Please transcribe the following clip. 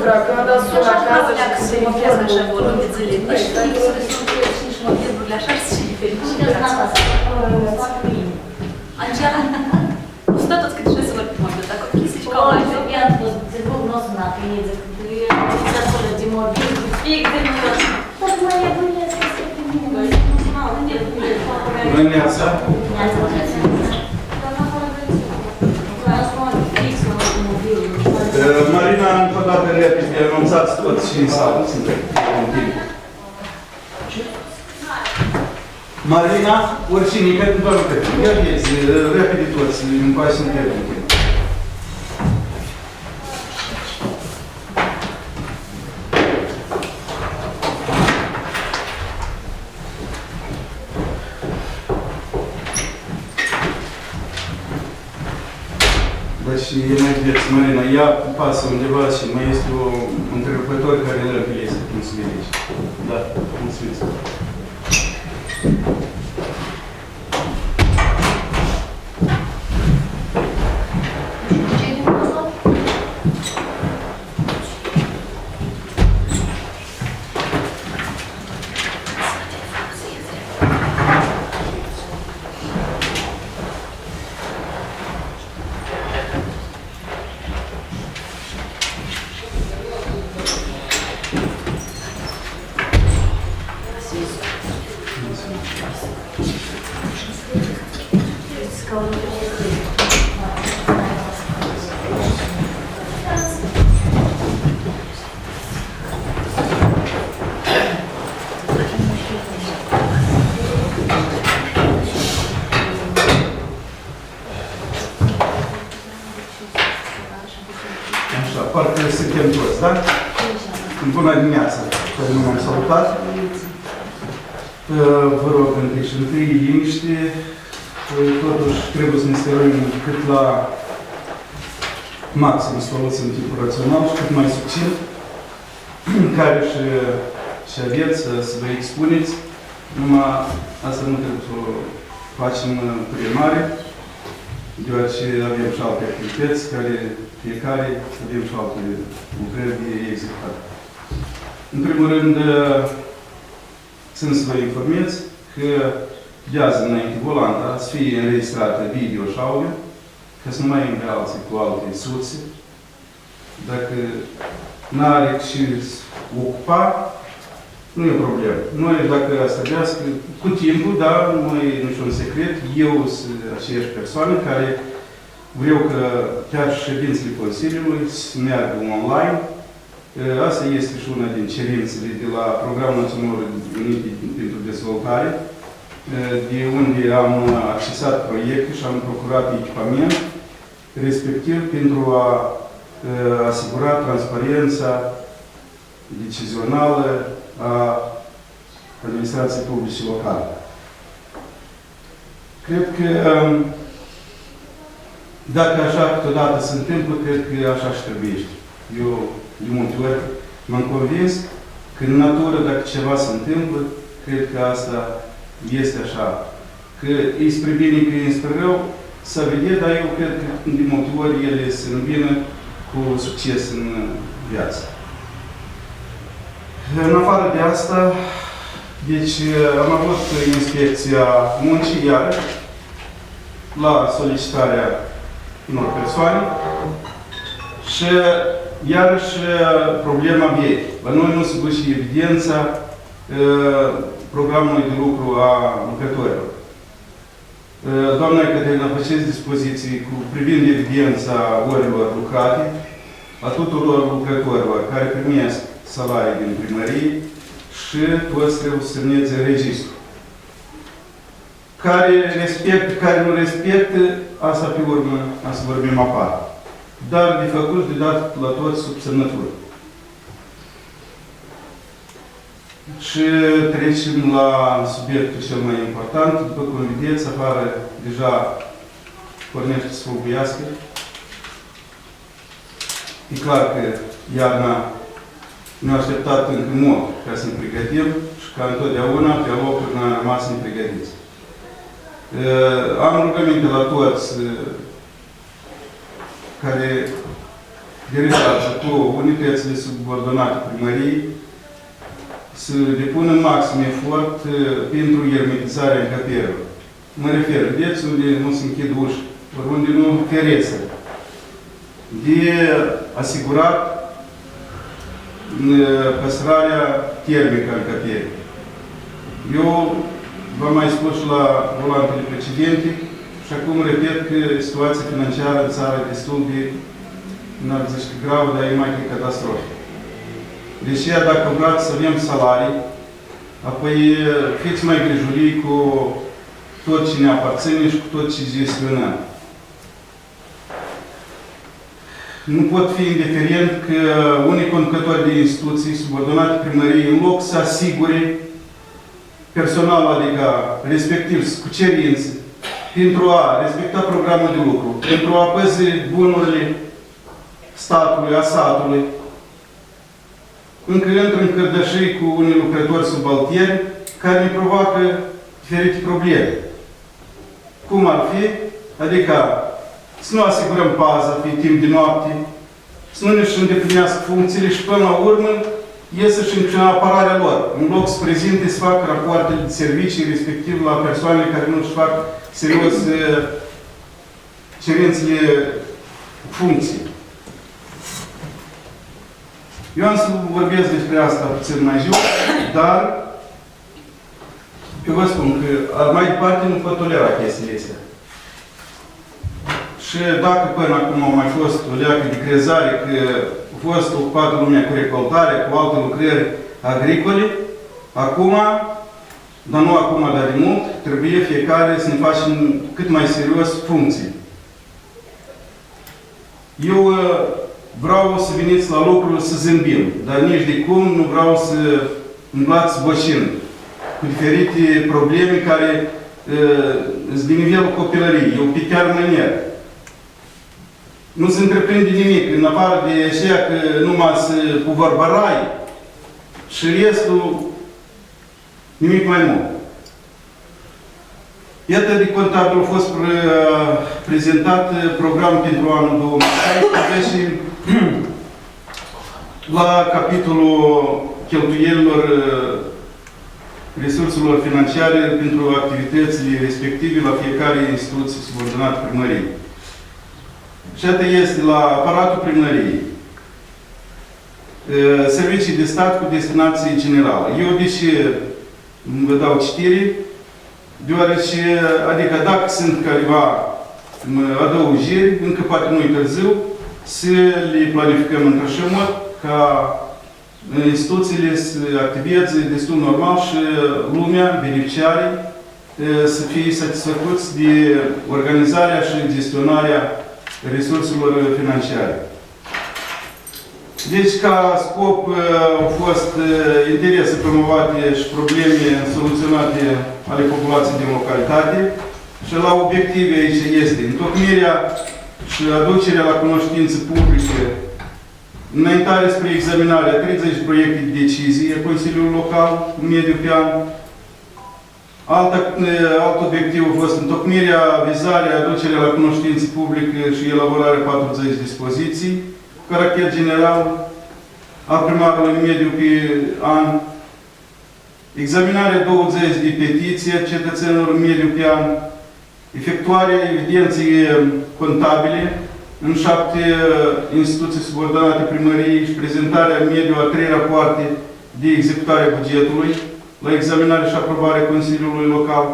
săraca, dar sunt acasă și să se vorbească așa volum de zile. Nici fixurile sunt nici motivurile așa și fericite. Angela, nu stă toți cât trebuie să vă motiv, dacă chestii ca mai eu mi-am spus, se văd nu o să n-apineze, eu am acolo de mobil, fix de minut. Dar mai e bine să se primim. Bună neața! Marina, încă o dată repede, anunțați toți și în sală, suntem în timp. Marina, oricine, că nu doar repede. Ia vezi, repede toți, în pași suntem în timp. Și mai vedeți, Marina, ea pasă undeva și mai este un întrerupător care îl împileze. Mulțumim aici. Da, mulțumesc. Parcă suntem toți, da? Bună dimineața! Care nu m-am salutat. Vă rog, întâi și întâi, liniște. Totuși, trebuie să ne stărăm cât la maxim soluții în timpul rațional și cât mai succint, care și aveți să vă expuneți. Numai asta nu trebuie să o facem primare, deoarece avem și alte activități care fiecare avem și alte lucrări de executat. În primul rând, sunt să vă informez că de azi înainte volanta să fie înregistrată video și audio, ca să nu mai îmbre alții cu alte surse. Dacă n-are ce ocupa, nu e problemă. Noi, dacă asta trebuiască, cu timpul, da, nu e niciun secret, eu sunt aceeași persoană care vreau că chiar ședințele Consiliului să meargă online. Asta este și una din cerințele de la Programul Național Unite pentru Dezvoltare, de unde am accesat proiecte și am procurat echipament, respectiv pentru a asigura transparența decizională a administrației publice locale. Cred că dacă așa câteodată se întâmplă, cred că așa și trebuie. Eu, de multe ori, m-am convins că în natură, dacă ceva se întâmplă, cred că asta este așa. Că e spre bine, că e spre rău, să vede, dar eu cred că de multe ori ele se îmbină cu succes în viață. În afară de asta, deci am avut inspecția muncii, iarăși, la solicitarea unor persoane și iarăși problema vieții. La noi nu se duce evidența programului de lucru a lucrătorilor. Doamna Ecaterina, faceți dispoziții privind evidența orilor lucrate a tuturor lucrătorilor care primesc salarii din primărie și toți trebuie să semneze registru. Care respectă, care nu respectă, asta pe urmă, asta vorbim aparte. Dar de făcut, de dat la toți sub semnătură. Și trecem la subiectul cel mai important. După cum vedeți, afară deja pornește să făguiască. E clar că iarna ne-a așteptat încă mult ca să ne pregătim și ca întotdeauna pe locuri ne-am rămas nepregătiți. Am rugăminte la toți care de rețetă cu unitățile subordonate primăriei să depună maxim efort pentru ermetizarea încăperilor. Mă refer, vedeți unde nu se închid uși, ori unde nu ferețe, de asigurat păstrarea termică a încăperii. Eu v-am mai spus și la volantele precedente și acum repet că situația financiară în țară e destul de, n-ar zice că gravă, dar e mai că catastrofă. Deci, dacă vreți să avem salarii, apoi fiți mai grijurii cu tot ce ne aparține și cu tot ce gestionăm. Nu pot fi indiferent că unii conducători de instituții subordonate primăriei, în loc să asigure personalul, adică respectiv cu cerințe, pentru a respecta programul de lucru, pentru a păzi bunurile statului, a satului, încă intră în cărdășii cu unii lucrători subalterni care ne provoacă diferite probleme. Cum ar fi? Adică să nu asigurăm paza pe timp de noapte, să nu ne-și îndeplinească funcțiile și până la urmă iesă și în apărarea lor. În loc să prezinte, să facă rapoartele de servicii, respectiv la persoanele care nu își fac serios cerințele funcții. Eu am să vorbesc despre asta puțin mai jos, dar eu vă spun că mai departe nu pot tolera chestiile astea. Și dacă până acum au mai fost o leacă de crezare că a fost ocupată lumea cu recoltare, cu alte lucrări agricole, acum, dar nu acum, dar de mult, trebuie fiecare să ne facem cât mai serios funcții. Eu vreau să veniți la lucruri să zâmbim, dar nici de cum nu vreau să îmblați bocind cu diferite probleme care sunt de nivelul copilăriei. Eu pe chiar mânier. Nu se întreprinde nimic, în afară de aceea că numai să cu vorbărai și restul nimic mai mult. Iată de contabil a fost prezentat programul pentru anul 2016 și la capitolul cheltuielilor resurselor financiare pentru activitățile respective la fiecare instituție subordonată primăriei. Și atât este la aparatul primăriei. Servicii de stat cu destinație generală. Eu de ce vă dau citire? Deoarece, adică dacă sunt careva adăugiri, încă poate nu-i târziu, să le planificăm într-așa mod ca instituțiile să activeze destul normal și lumea, beneficiarii, să fie satisfăcuți de organizarea și gestionarea resurselor financiare. Deci, ca scop, au fost interese promovate și probleme soluționate ale populației din localitate și la obiective aici este întocmirea și aducerea la cunoștință publică, înaintare spre examinarea 30 proiecte de decizie a Consiliului Local în mediu pe an. Alt obiectiv a fost întocmirea, vizarea, aducerea la cunoștință publică și elaborarea 40 dispoziții cu caracter general a primarului în mediu pe an, examinarea 20 de petiții a cetățenilor în mediu pe an, efectuarea evidenței contabile în 7 instituții subordonate primăriei și prezentarea în mediu a 3 rapoarte de executare a bugetului la examinare și aprobare Consiliului Local,